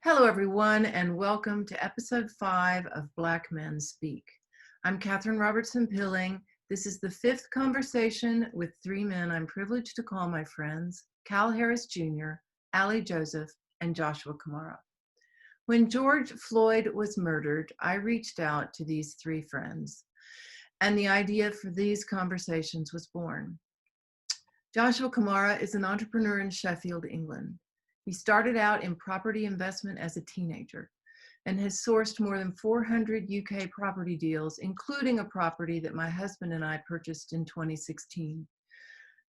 Hello, everyone, and welcome to episode 5 of Black Men Speak. I'm Catherine Robertson-Pilling. This is the 5th conversation with 3 men I'm privileged to call my friends, Cal Harris Jr., Allie Joseph, and Joshua Kamara. When George Floyd was murdered, I reached out to these 3 friends, and the idea for these conversations was born. Joshua Kamara is an entrepreneur in Sheffield, England. He started out in property investment as a teenager and has sourced more than 400 UK property deals, including a property that my husband and I purchased in 2016.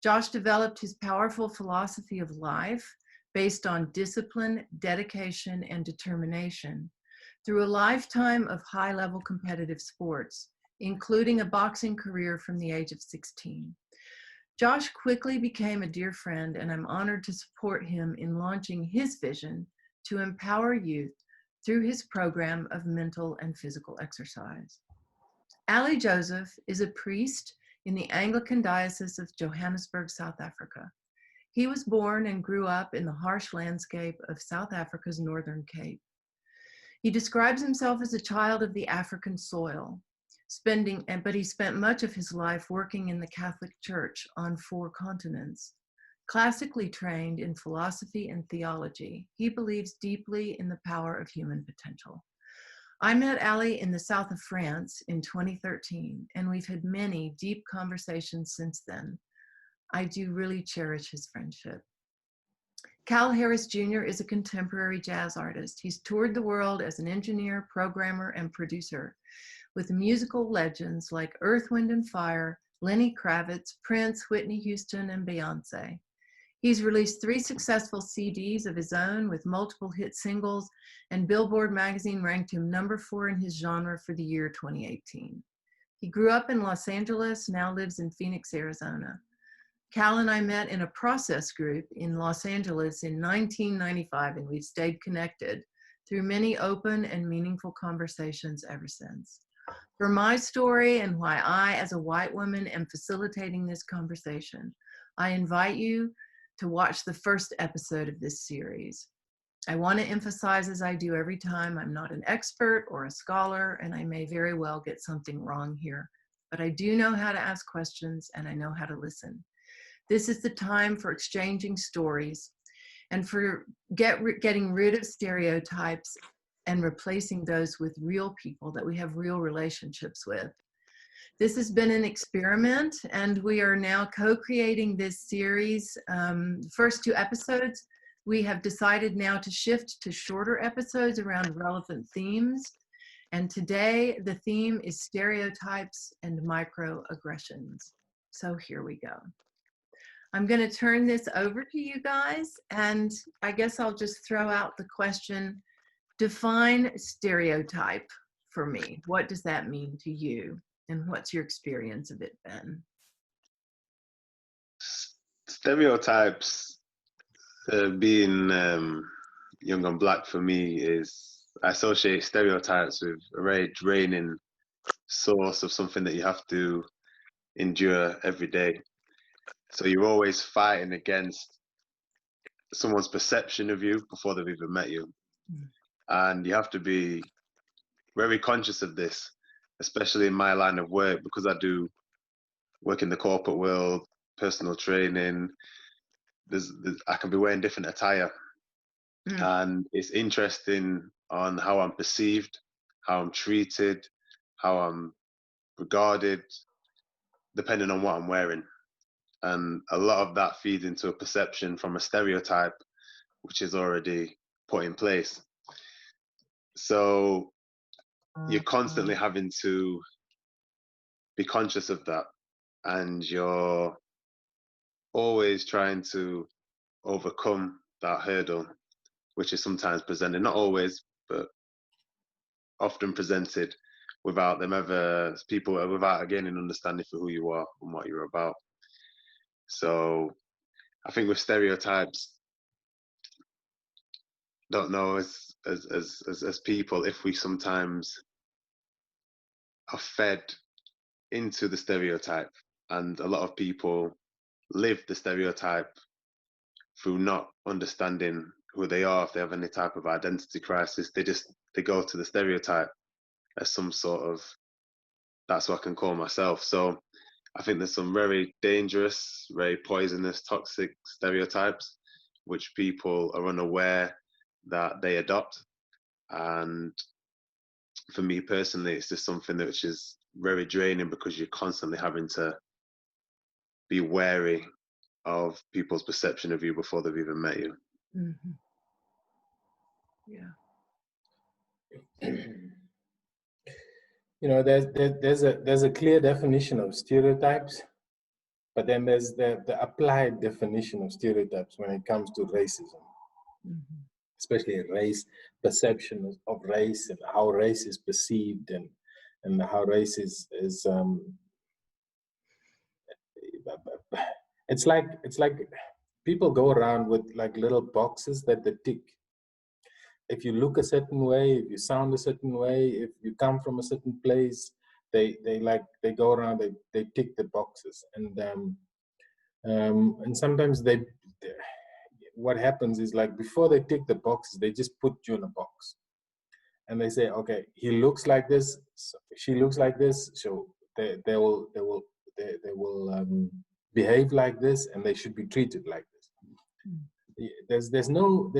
Josh developed his powerful philosophy of life based on discipline, dedication, and determination through a lifetime of high-level competitive sports, including a boxing career from the age of 16. Josh quickly became a dear friend, and I'm honored to support him in launching his vision to empower youth through his program of mental and physical exercise. Allie Joseph is a priest in the Anglican Diocese of Johannesburg, South Africa. He was born and grew up in the harsh landscape of South Africa's Northern Cape. He describes himself as a child of the African soil, but he spent much of his life working in the Catholic Church on 4 continents. Classically trained in philosophy and theology, he believes deeply in the power of human potential. I met Allie in the south of France in 2013, and we've had many deep conversations since then. I do really cherish his friendship. Cal Harris Jr. is a contemporary jazz artist. He's toured the world as an engineer, programmer, and producer with musical legends like Earth, Wind & Fire, Lenny Kravitz, Prince, Whitney Houston, and Beyonce. He's released 3 successful CDs of his own with multiple hit singles, and Billboard magazine ranked him number 4 in his genre for the year 2018. He grew up in Los Angeles, now lives in Phoenix, Arizona. Cal and I met in a process group in Los Angeles in 1995, and we've stayed connected through many open and meaningful conversations ever since. For my story and why I, as a white woman, am facilitating this conversation, I invite you to watch the first episode of this series. I want to emphasize, as I do every time, I'm not an expert or a scholar, and I may very well get something wrong here, but I do know how to ask questions and I know how to listen. This is the time for exchanging stories and for getting rid of stereotypes and replacing those with real people that we have real relationships with. This has been an experiment, and we are now co-creating this series. First 2 episodes, we have decided now to shift to shorter episodes around relevant themes. And today, the theme is stereotypes and microaggressions. So here we go. I'm going to turn this over to you guys, and I guess I'll just throw out the question, define stereotype for me. What does that mean to you? And what's your experience of it been? Stereotypes, being young and black for me, is I associate stereotypes with a very draining source of something that you have to endure every day. So you're always fighting against someone's perception of you before they've even met you. And you have to be very conscious of this, especially in my line of work, because I do work in the corporate world, personal training. I can be wearing different attire. And it's interesting on how I'm perceived, how I'm treated, how I'm regarded, depending on what I'm wearing. And a lot of that feeds into a perception from a stereotype, which is already put in place. So you're constantly having to be conscious of that, and you're always trying to overcome that hurdle, which is sometimes presented, not always, but often presented without gaining understanding for who you are and what you're about. So I think with stereotypes, don't know, as people, if we sometimes are fed into the stereotype, and a lot of people live the stereotype through not understanding who they are, if they have any type of identity crisis, they go to the stereotype as some sort of, that's what I can call myself. So I think there's some very dangerous, very poisonous, toxic stereotypes which people are unaware that they adopt. And for me personally, it's just something that which is very draining, because you're constantly having to be wary of people's perception of you before they've even met you. Mm-hmm. Yeah. You know, there's a clear definition of stereotypes, but then there's the applied definition of stereotypes when it comes to racism, Mm-hmm. especially race, perception of race, and how race is perceived, and how race is it's like people go around with like little boxes that they tick. If you look a certain way, if you sound a certain way, if you come from a certain place, they go around, they tick the boxes, and sometimes what happens is, like, before they tick the boxes, they just put you in a box, and they say, okay, he looks like this, so she looks like this, so they will behave like this, and they should be treated like this. There's no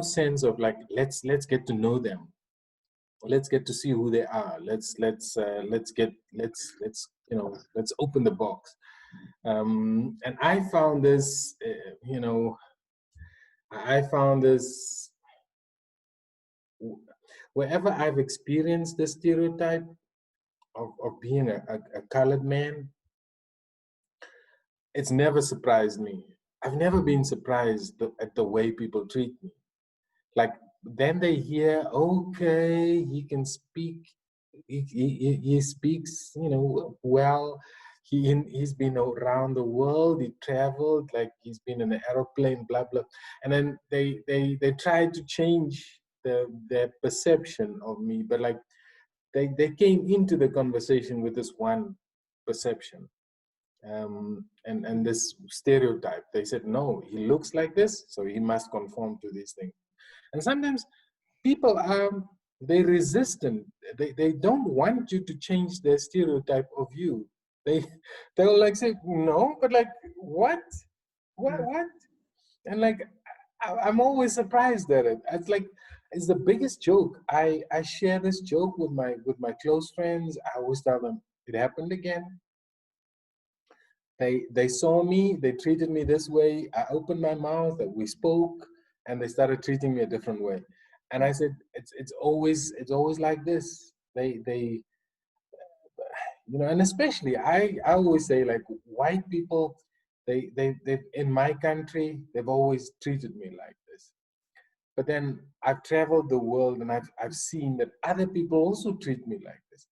sense of, like, let's get to know them, let's get to see who they are, let's open the box. And I found this, wherever I've experienced the stereotype of being a colored man, it's never surprised me. I've never been surprised at the way people treat me. Like, then they hear, okay, he can speak, he speaks, well. He's been around the world, he traveled, like he's been in an aeroplane, blah blah. And then they try to change their perception of me, but like they came into the conversation with this one perception, and this stereotype. They said, no, he looks like this, so he must conform to these things. And sometimes people are, they resistant. They don't want you to change their stereotype of you. They'll like say, no, but like, what? And like, I'm always surprised at it. It's like, it's the biggest joke. I share this joke with my close friends. I always tell them, it happened again. They saw me, they treated me this way. I opened my mouth, we spoke, and they started treating me a different way. And I said, it's always like this. They and especially I always say, like, white people, they in my country, they've always treated me like this. But then I've traveled the world, and I've seen that other people also treat me like this.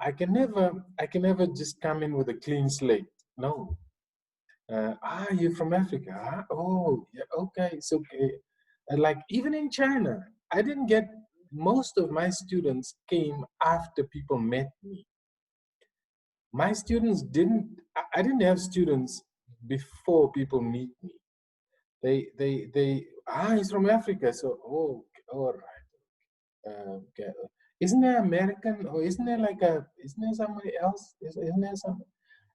I can never just come in with a clean slate. No. You're from Africa, huh? Oh, yeah, okay, it's okay. And like, even in China, I didn't get, most of my students came after people met me. My students didn't, I didn't have students before people meet me. He's from Africa, so, oh, all right. Okay. Isn't there American, or isn't there somebody else? Isn't there somebody?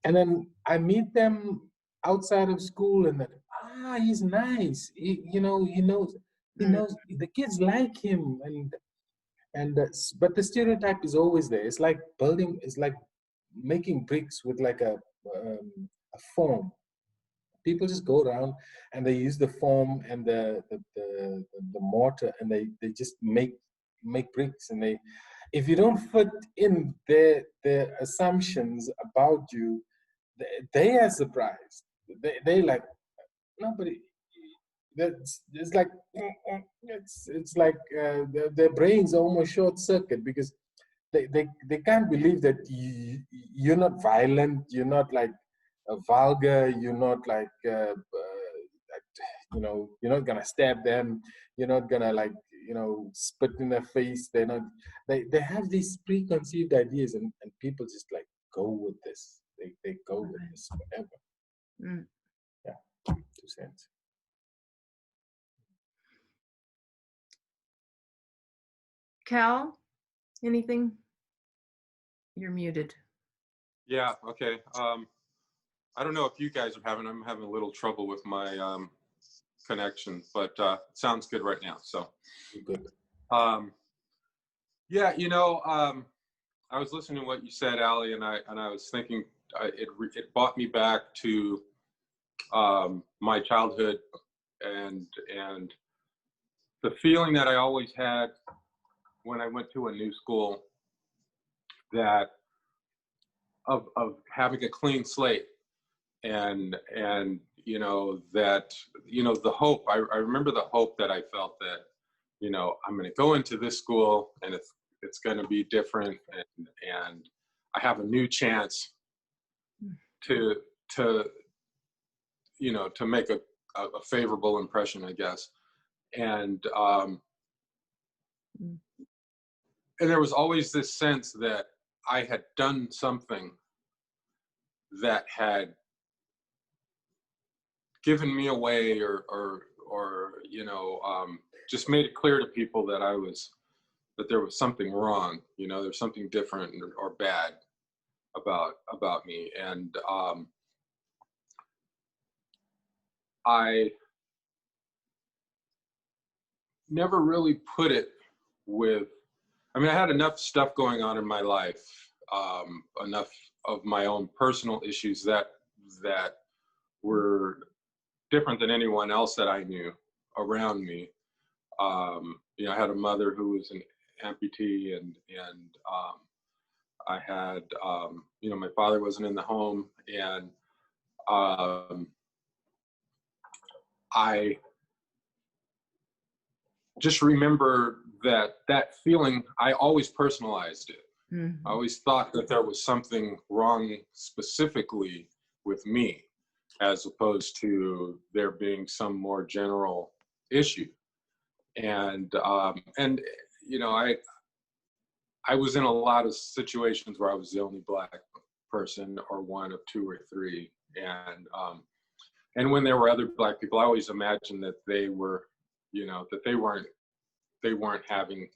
And then I meet them outside of school, and then, he's nice. He knows, the kids like him, but the stereotype is always there. It's like making bricks with like a foam. People just go around and they use the foam and the mortar, and they just make bricks, and if you don't fit in their assumptions about you, they are surprised. They like, nobody. It's like, it's like their brains almost short circuit, because they can't believe that you're not violent, you're not like vulgar, you're not like you're not gonna stab them, you're not gonna like spit in their face. They're not. They have these preconceived ideas, and people just like go with this. They go with this forever. Yeah, 2 cents. Cal, anything? You're muted. Yeah, okay. I don't know if you guys are I'm having a little trouble with my connection, but it sounds good right now. So, Good. Yeah, I was listening to what you said, Ali, and I was thinking it brought me back to my childhood and the feeling that I always had when I went to a new school, that of having a clean slate, and that the hope. I remember the hope that I felt that I'm going to go into this school and it's going to be different, and I have a new chance to make a favorable impression, I guess. And there was always this sense that I had done something that had given me away, or just made it clear to people that there was something wrong. There's something different or bad about me. And I never really put it with, I had enough stuff going on in my life, enough of my own personal issues that were different than anyone else that I knew around me. I had a mother who was an amputee, and I had, my father wasn't in the home, and I just remember that feeling. I always personalized it. Mm-hmm. I always thought that there was something wrong specifically with me, as opposed to there being some more general issue. And I was in a lot of situations where I was the only Black person, or one of two or three. And when there were other Black people, I always imagined that they were, that they weren't having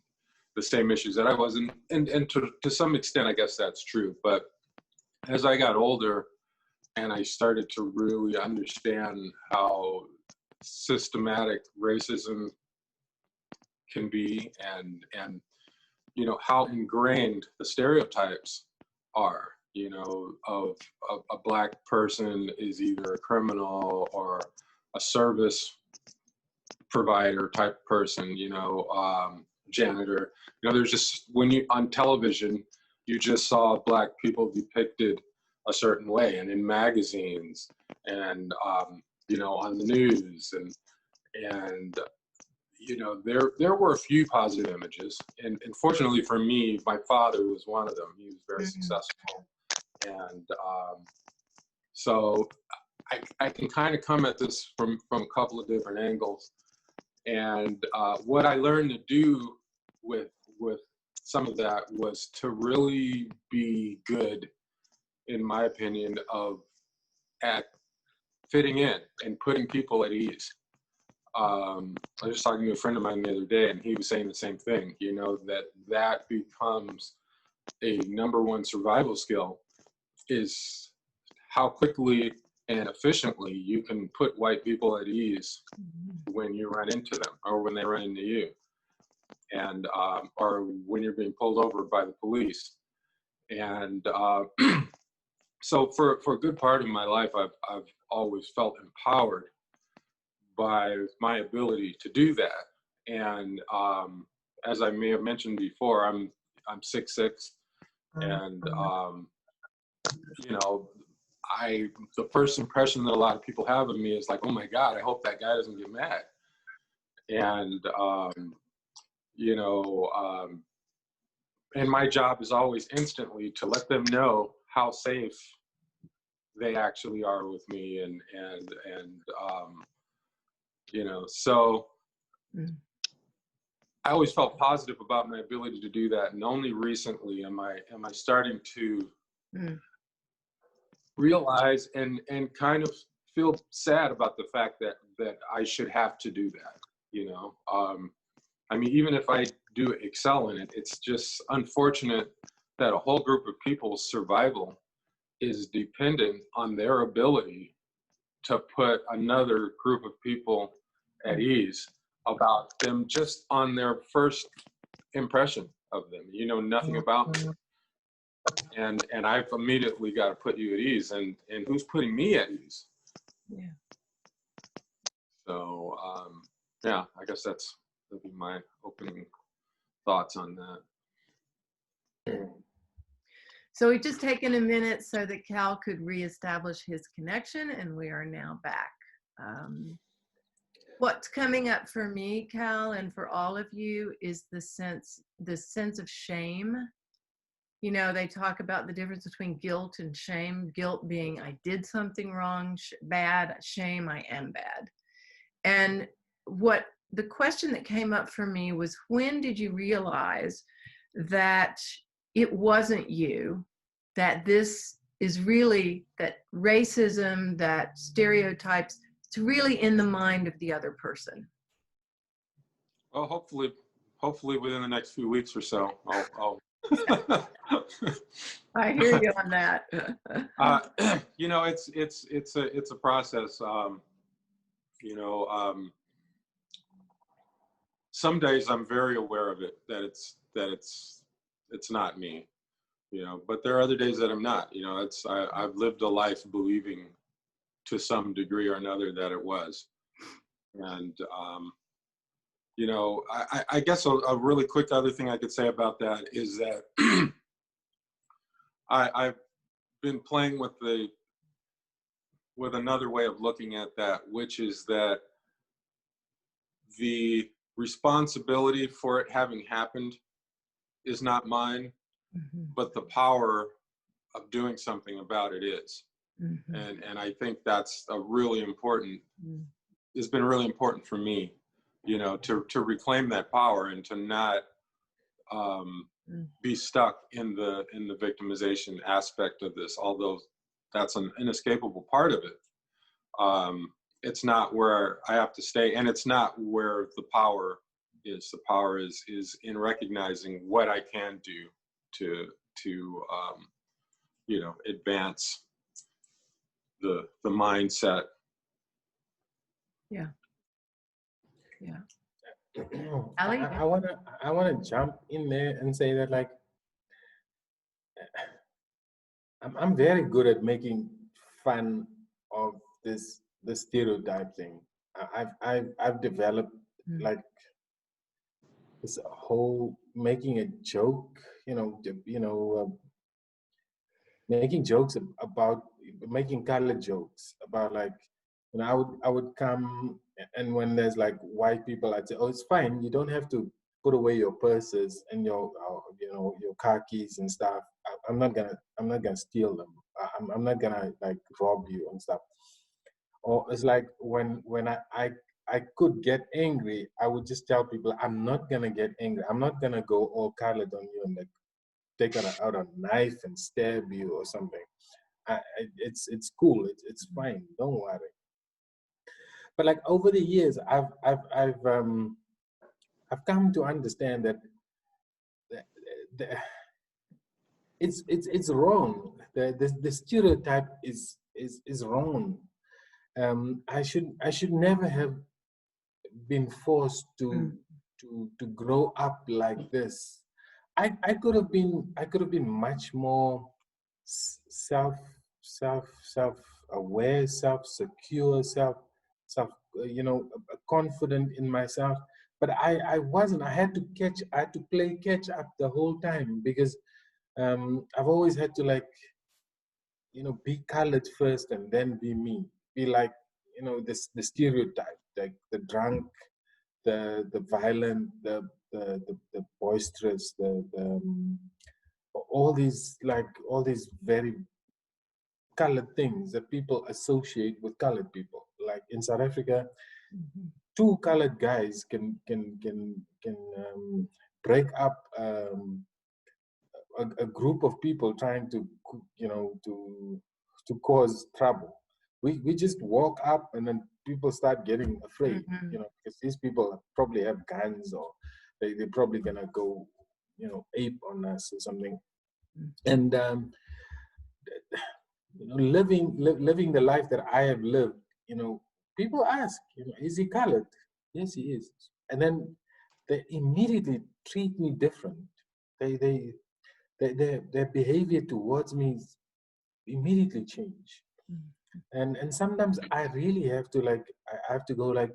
the same issues that I was. And to some extent, I guess that's true. But as I got older and I started to really understand how systematic racism can be, and how ingrained the stereotypes are, of a Black person is either a criminal or a service provider type person, janitor. There's just, on television, you just saw Black people depicted a certain way, and in magazines, and on the news, and there were a few positive images, and fortunately for me, my father was one of them. He was very successful, and so I can kind of come at this from a couple of different angles. And what I learned to do with some of that was to really be good, in my opinion, at fitting in and putting people at ease. I was just talking to a friend of mine the other day, and he was saying the same thing, that becomes a number one survival skill, is how quickly and efficiently you can put white people at ease when you run into them, or when they run into you, and or when you're being pulled over by the police. And so for a good part of my life, I've always felt empowered by my ability to do that. And as I may have mentioned before, I'm 6'6", and the first impression that a lot of people have of me is like, oh my God, I hope that guy doesn't get mad. And and my job is always instantly to let them know how safe they actually are with me, and so I always felt positive about my ability to do that, and only recently am I starting to realize and kind of feel sad about the fact that I should have to do that. I mean, even if I do excel in it, it's just unfortunate that a whole group of people's survival is dependent on their ability to put another group of people at ease about them just on their first impression of them. You know nothing about me. And I've immediately got to put you at ease. And who's putting me at ease? Yeah. So, yeah, I guess that'd be my opening thoughts on that. So we've just taken a minute so that Cal could reestablish his connection, and we are now back. What's coming up for me, Cal, and for all of you is the sense of shame. You know, they talk about the difference between guilt and shame. Guilt being I did something wrong, bad. Shame, I am bad. And what the question that came up for me was, when did you realize that it wasn't you, that this is really, that racism, that stereotypes, it's really in the mind of the other person? Well, hopefully within the next few weeks or so, I'll I hear you on that. you know, it's a process. You know, some days I'm very aware of it, that it's not me, you know, but there are other days that I'm not. You know, I've lived a life believing to some degree or another that it was. And you know, I guess a really quick other thing I could say about that is that I've been playing with another way of looking at that, which is that the responsibility for it having happened is not mine, but the power of doing something about it is. And I think that's a really important, it's been really important for me, you know, to reclaim that power and to not be stuck in the victimization aspect of this, although that's an inescapable part of it. It's not where I have to stay, and it's not where the power is. The power is in recognizing what I can do to you know, advance the mindset. Yeah. Yeah. Ali? I wanna jump in there and say that, like, I'm very good at fun of the stereotype thing. I've developed like this whole making a joke, making jokes about making colored jokes about, like, you know, I would come, and when there's like white people, I'd say, oh, it's fine, you don't have to put away your purses and your your car keys and stuff. I'm not gonna steal them. I'm not gonna like rob you and stuff. Or it's like when I could get angry, I would just tell people I'm not gonna get angry. I'm not gonna go all colored on you and like take out a knife and stab you or something. It's cool. It's fine. Don't worry. But like over the years, I've come to understand that it's wrong. The stereotype is wrong. I should never have been forced to grow up like this. I could have been much more self aware, self secure, self confident in myself. But I wasn't. I had to play catch up the whole time, because I've always had to, like, be colored first and then be me. Be like, the stereotype, like the drunk, the violent, the boisterous, all these very colored things that people associate with colored people. Like in South Africa, two colored guys can break up a group of people trying to cause trouble. We just walk up and then people start getting afraid, because these people probably have guns, or They're probably gonna go, ape on us or something. And living the life that I have lived, people ask, is he colored? Yes, he is. And then they immediately treat me different. Their behavior towards me immediately change. And sometimes I really have to I have to go like,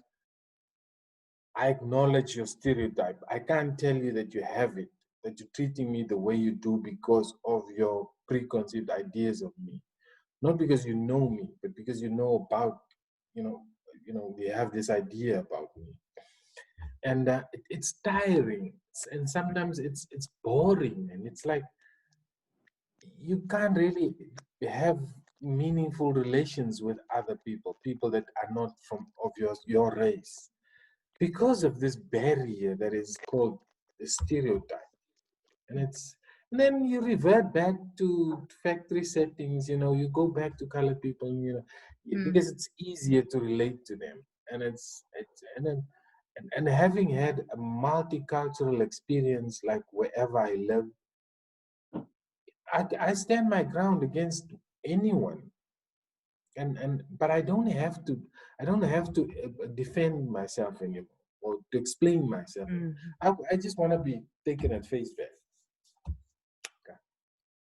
I acknowledge your stereotype. I can't tell you that you have it, that you're treating me the way you do because of your preconceived ideas of me. Not because you know me, but because you know about, we have this idea about me. And it's tiring, and sometimes it's boring, and it's like you can't really have meaningful relations with other people that are not from of your race, because of this barrier that is called the stereotype. And then you revert back to factory settings, you go back to colored people, because it's easier to relate to them. And and having had a multicultural experience, like wherever I live, I stand my ground against anyone. And but I don't have to defend myself anymore, or to explain myself. I just want to be taken at face value.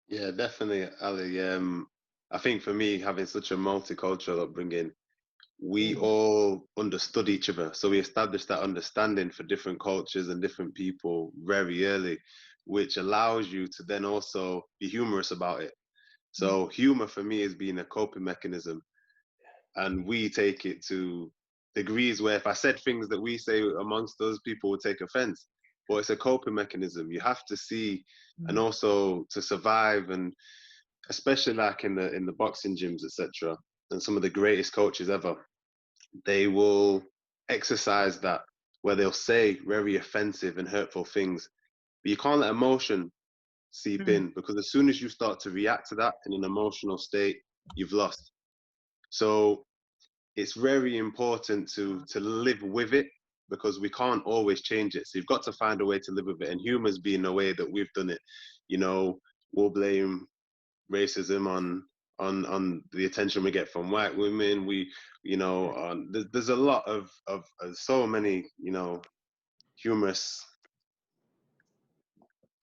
Yeah, definitely, Ali. I think for me, having such a multicultural upbringing, we all understood each other. So we established that understanding for different cultures and different people very early, which allows you to then also be humorous about it. So humor for me is being a coping mechanism. And we take it to degrees where if I said things that we say amongst us, people would take offense. But it's a coping mechanism. You have to see, and also to survive, and especially like in the boxing gyms, etc. And some of the greatest coaches ever, they will exercise that, where they'll say very offensive and hurtful things. But you can't let emotion seep in, because as soon as you start to react to that in an emotional state, you've lost. So it's very important to live with it, because we can't always change it. So you've got to find a way to live with it. And humor's been a way that we've done it. We'll blame racism on the attention we get from white women. There's a lot of so many humorous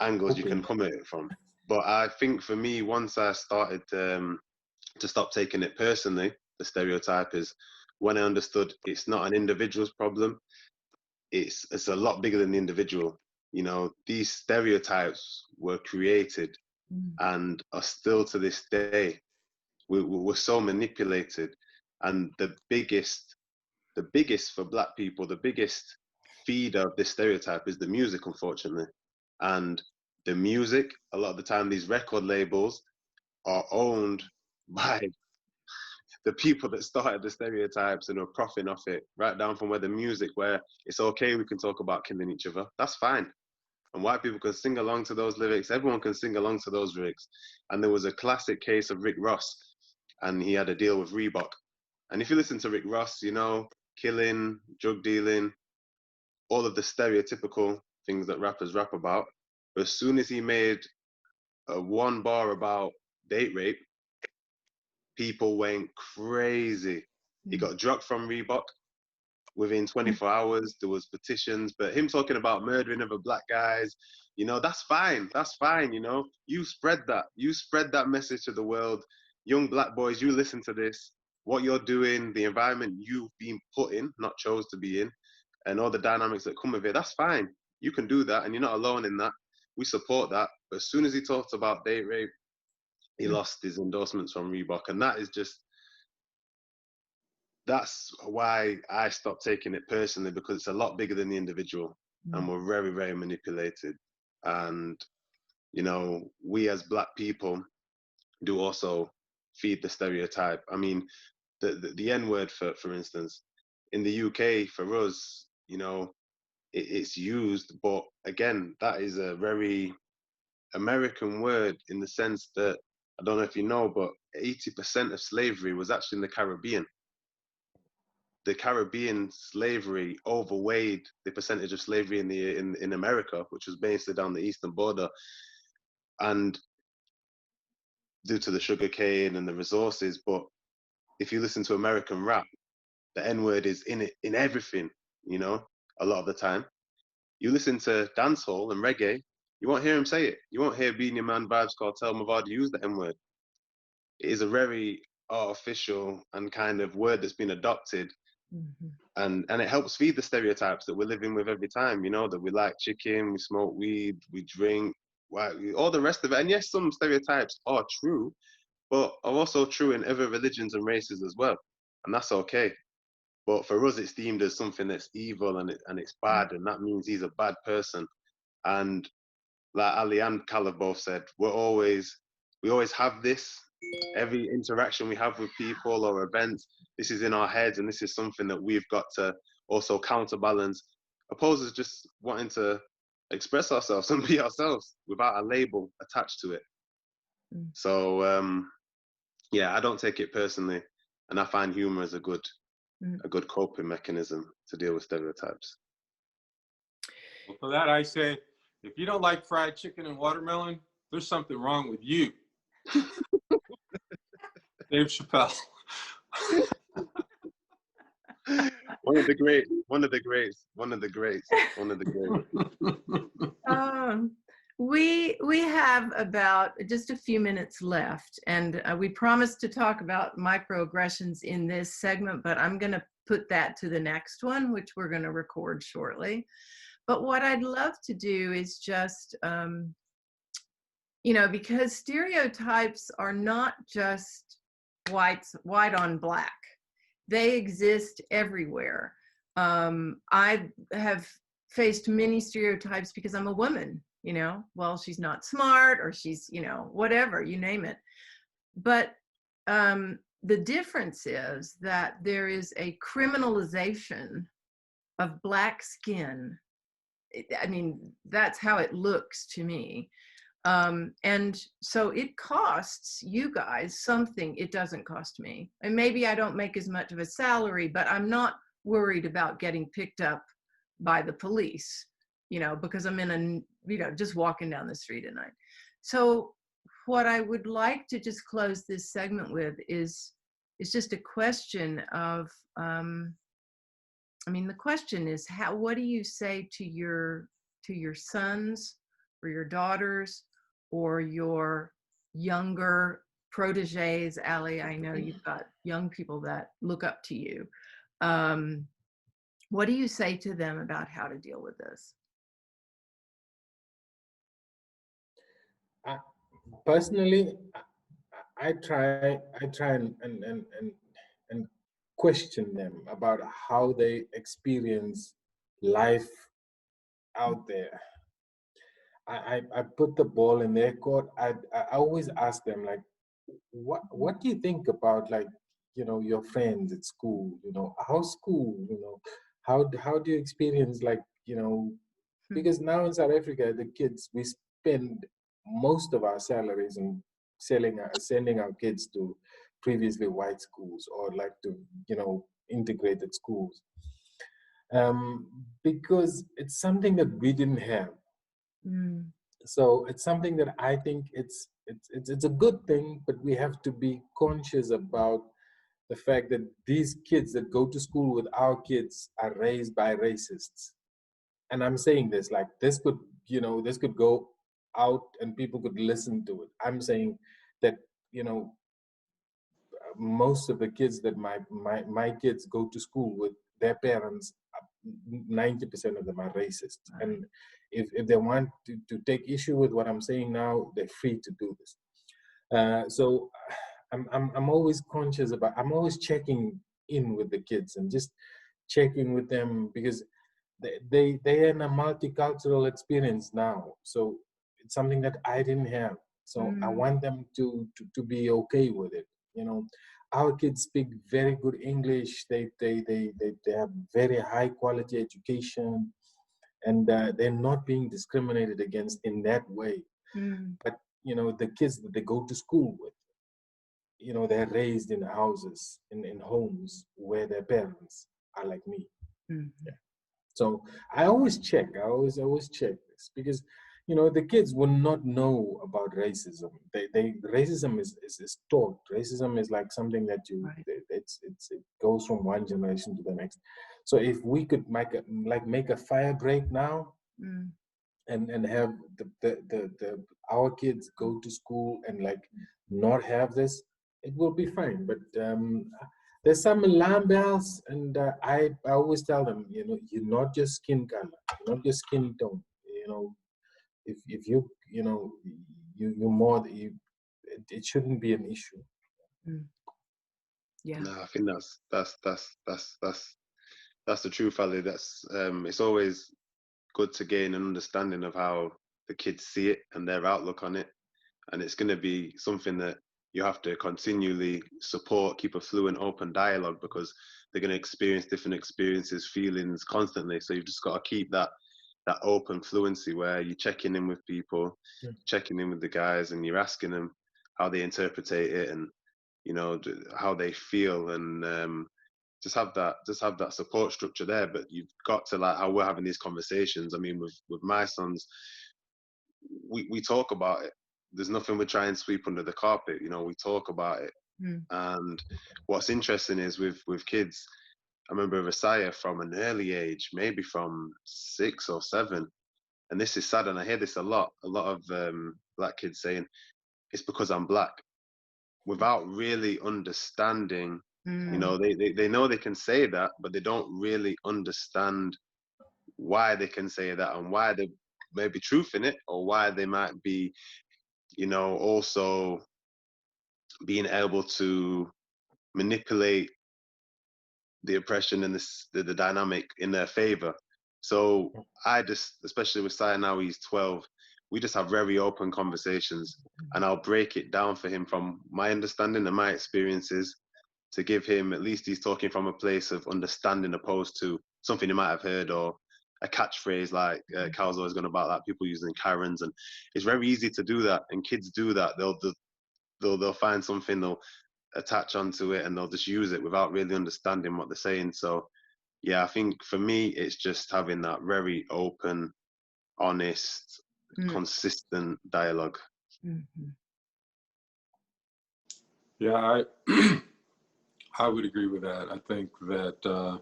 angles you can come at it from. But I think for me, once I started to stop taking it personally, the stereotype is when I understood it's not an individual's problem. It's a lot bigger than the individual. These stereotypes were created and are still to this day. We're so manipulated. And the biggest for Black people, the biggest feeder of this stereotype is the music, unfortunately. And the music, a lot of the time, these record labels are owned by the people that started the stereotypes and are profiting off it, right down from where the music, where it's okay, we can talk about killing each other. That's fine. And white people can sing along to those lyrics. Everyone can sing along to those lyrics. And there was a classic case of Rick Ross, and he had a deal with Reebok. And if you listen to Rick Ross, killing, drug dealing, all of the stereotypical things that rappers rap about. But as soon as he made one bar about date rape, people went crazy. He got dropped from Reebok within 24 hours. There was petitions, but him talking about murdering other Black guys, that's fine. That's fine. You spread that. You spread that message to the world. Young Black boys, you listen to this. What you're doing, the environment you've been put in, not chose to be in, and all the dynamics that come with it, that's fine. You can do that, and you're not alone in that. We support that. But as soon as he talked about date rape, he lost his endorsements from Reebok. And that's why I stopped taking it personally, because it's a lot bigger than the individual. And we're very, very manipulated. And, we as Black people do also feed the stereotype. I mean, the N-word, for instance, in the UK, for us, it's used, but again, that is a very American word, in the sense that, I don't know if you know, but 80% of slavery was actually in the Caribbean. the Caribbean slavery overweighed the percentage of slavery in America, which was basically down the eastern border, and due to the sugar cane and the resources. But if you listen to American rap, the N-word is in it, in everything, you know, a lot of the time. You listen to dancehall and reggae, you won't hear him say it. You won't hear Beenie Man, Vibes Cartel, Mavado use the N-word. It is a very artificial and kind of word that's been adopted, and it helps feed the stereotypes that we're living with every time, you know, that we like chicken, we smoke weed, we drink, all the rest of it. And yes, some stereotypes are true, but are also true in other religions and races as well, and that's okay. But for us, it's deemed as something that's evil and it's bad, and that means he's a bad person. And like Ali and Caleb both said, we always have this. Every interaction we have with people or events, this is in our heads, and this is something that we've got to also counterbalance, opposed to just wanting to express ourselves and be ourselves without a label attached to it. So yeah, I don't take it personally, and I find humor as a good coping mechanism to deal with stereotypes. Well, for that, I say, if you don't like fried chicken and watermelon, there's something wrong with you. Dave Chappelle. One of the greats. We have about just a few minutes left, and we promised to talk about microaggressions in this segment, but I'm going to put that to the next one, which we're going to record shortly. But what I'd love to do is just, you know, because stereotypes are not just white on black. They exist everywhere. I have faced many stereotypes because I'm a woman, you know, well, she's not smart, or she's, you know, whatever, you name it. But the difference is that there is a criminalization of black skin. I mean, that's how it looks to me. And so it costs you guys something it doesn't cost me. And maybe I don't make as much of a salary, but I'm not worried about getting picked up by the police, you know, because I'm in a, you know, just walking down the street at night. So what I would like to just close this segment with is just a question of, I mean, the question is, what do you say to your sons or your daughters or your younger proteges? Ali, I know you've got young people that look up to you. What do you say to them about how to deal with this? Personally, I try and question them about how they experience life out there. I put the ball in their court. I always ask them, like, what do you think about, like, you know, your friends at school? You know, how's school? You know, how do you experience, like, you know, because now in South Africa, the kids, we spend most of our salaries in sending our kids to previously white schools, or like to, you know, integrated schools, because it's something that we didn't have. So it's something that I think it's a good thing, but we have to be conscious about the fact that these kids that go to school with our kids are raised by racists. And I'm saying this, like, this could, you know, this could go out and people could listen to it. I'm saying that, you know, most of the kids that my kids go to school with, their parents, 90% of them are racist. And if they want to take issue with what I'm saying now, they're free to do this. So I'm always conscious about, I'm always checking in with the kids and just checking with them, because they're in a multicultural experience now. So it's something that I didn't have. So I want them to be okay with it. You know, our kids speak very good English. They have very high quality education, and they're not being discriminated against in that way. But, you know, the kids that they go to school with, you know, they're raised in houses, in homes where their parents are like me. Mm-hmm. Yeah. So I always check. I always check this because, you know, the kids will not know about racism. Racism is taught. Racism is like something that Right. it goes from one generation to the next. So if we could make a fire break now, Mm. and have the our kids go to school and like not have this, it will be fine. But there's some alarm bells, and I always tell them, you know, you're not just skin color, you're not just skin tone. You know, if you know you more it shouldn't be an issue. Mm. Yeah. No, I think that's the truth, Ali. That's it's always good to gain an understanding of how the kids see it and their outlook on it. And it's going to be something that you have to continually support, keep a fluent, open dialogue, because they're going to experience different experiences, feelings constantly. So you've just got to keep that open fluency where you're checking in with people, Yeah. checking in with the guys, and you're asking them how they interpret it, and you know how they feel, and just have that support structure there. But you've got to, like how we're having these conversations. I mean, with my sons, we talk about it. There's nothing we're trying to sweep under the carpet. You know, we talk about it. Mm. And what's interesting is with kids, I remember Rasaya from an early age, maybe from 6 or 7, and this is sad, and I hear this a lot of black kids saying, it's because I'm black, without really understanding. You know, they know they can say that, but they don't really understand why they can say that, and why there may be truth in it, or why they might be, you know, also being able to manipulate the oppression and the dynamic in their favor. So I just, especially with Sai now, he's 12, we just have very open conversations, and I'll break it down for him from my understanding and my experiences, to give him, at least he's talking from a place of understanding, opposed to something he might have heard, or a catchphrase like Cal's always gone about, that people using Karens. And it's very easy to do that, and kids do that. They'll find something, they'll attach onto it, and they'll just use it without really understanding what they're saying. So yeah, I think for me, it's just having that very open, honest, consistent dialogue. Mm-hmm. Yeah, I would agree with that. I think that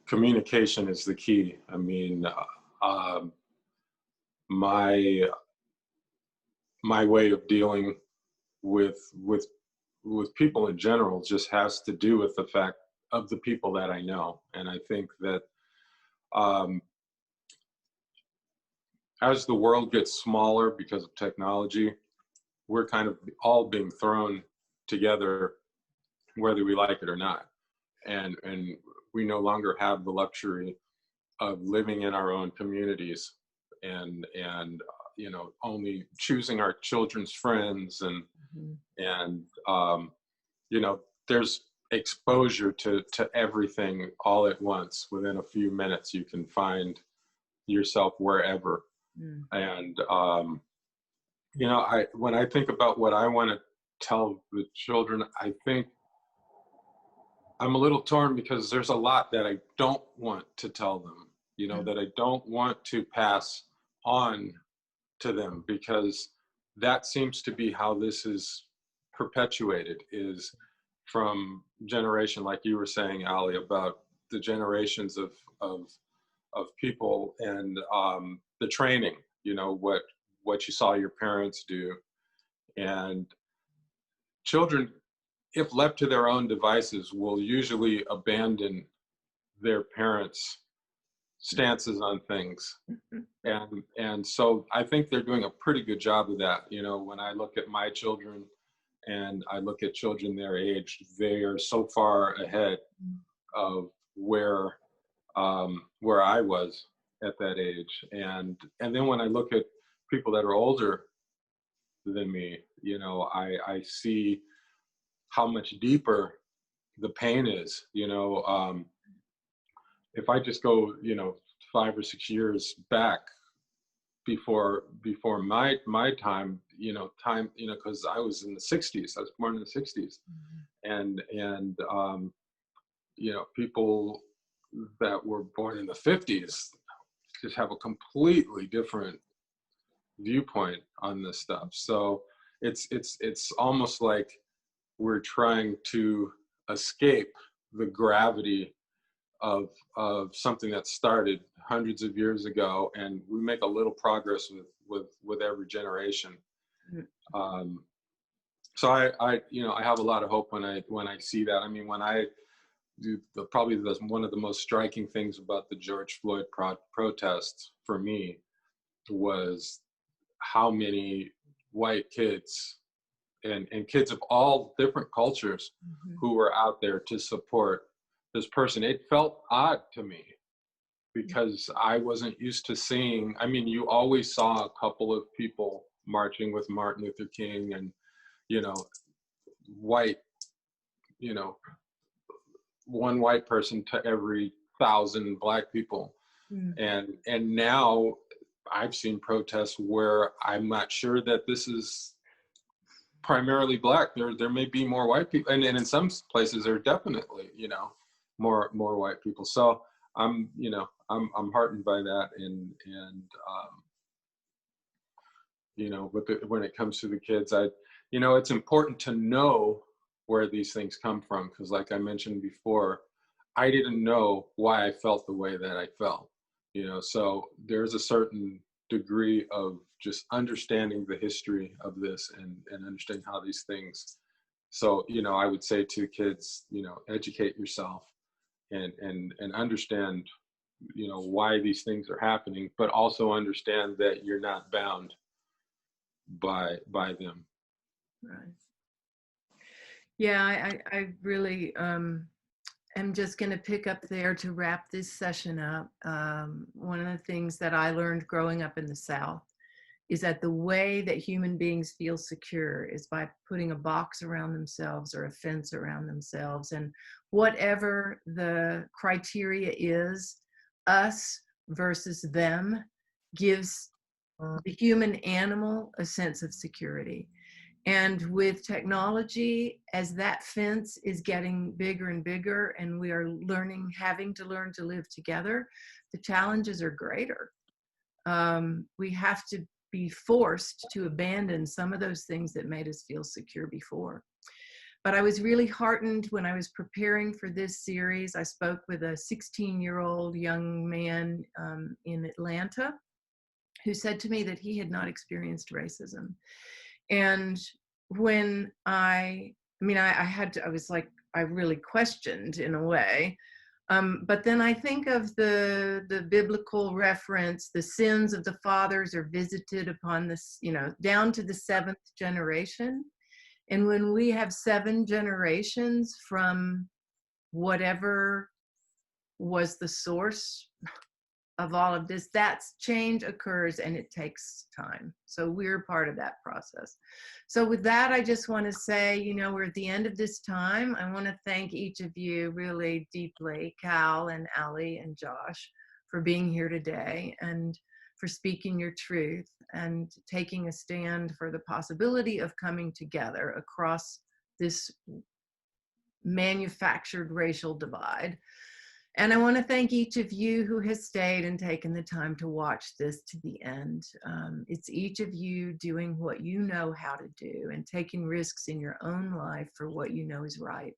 communication is the key. I mean, my way of dealing with people in general just has to do with the fact of the people that I know. And I think that as the world gets smaller because of technology, we're kind of all being thrown together, whether we like it or not. And we no longer have the luxury of living in our own communities and you know, only choosing our children's friends, and you know, there's exposure to everything all at once. Within a few minutes, you can find yourself wherever. And you know, when I think about what I want to tell the children, I think I'm a little torn, because there's a lot that I don't want to tell them, you know, that I don't want to pass on to them, because that seems to be how this is perpetuated, is from generation, like you were saying, Ali, about the generations of people, and the training, you know, what you saw your parents do. And children, if left to their own devices, will usually abandon their parents' stances on things. And so I think they're doing a pretty good job of that. You know, when I look at my children and I look at children their age, they are so far ahead of where I was at that age. And then when I look at people that are older than me, you know, I see how much deeper the pain is. You know, if I just go, you know, 5 or 6 years back before my time, you know, because I was in the 60s, I was born in the 60s, and you know, people that were born in the 50s just have a completely different viewpoint on this stuff. So it's almost like we're trying to escape the gravity of something that started hundreds of years ago, and we make a little progress with every generation. So I have a lot of hope when I see that. I mean, when I do one of the most striking things about the George Floyd protests for me was how many white kids and kids of all different cultures who were out there to support this person. It felt odd to me because I wasn't used to seeing, I mean, you always saw a couple of people marching with Martin Luther King and, white, one white person to every 1,000 Black people. And now I've seen protests where I'm not sure that this is primarily Black. There may be more white people, and in some places there are definitely, more white people. So I'm heartened by that, and when it comes to the kids, it's important to know where these things come from, because like I mentioned before, I didn't know why I felt the way that I felt, so there's a certain degree of just understanding the history of this and understanding how these things. So, I would say to kids, educate yourself and understand, why these things are happening, but also understand that you're not bound by them. Right. Yeah, I really am just going to pick up there to wrap this session up. One of the things that I learned growing up in the South is that the way that human beings feel secure is by putting a box around themselves or a fence around themselves. And whatever the criteria is, us versus them gives the human animal a sense of security. And with technology, as that fence is getting bigger and bigger, and we are having to learn to live together, the challenges are greater. We have to be forced to abandon some of those things that made us feel secure before. But I was really heartened when I was preparing for this series. I spoke with a 16-year-old young man in Atlanta who said to me that he had not experienced racism. And when I really questioned in a way. But then I think of the biblical reference, the sins of the fathers are visited upon this, down to the 7th generation. And when we have 7 generations from whatever was the source of all of this, that's change occurs and it takes time. So we're part of that process. So with that, I just want to say, we're at the end of this time. I want to thank each of you really deeply, Cal and Ali and Josh, for being here today and for speaking your truth and taking a stand for the possibility of coming together across this manufactured racial divide. And I want to thank each of you who has stayed and taken the time to watch this to the end. It's each of you doing what you know how to do and taking risks in your own life for what you know is right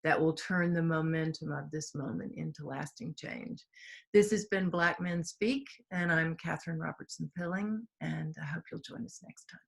that will turn the momentum of this moment into lasting change. This has been Black Men Speak, and I'm Catherine Robertson-Pilling, and I hope you'll join us next time.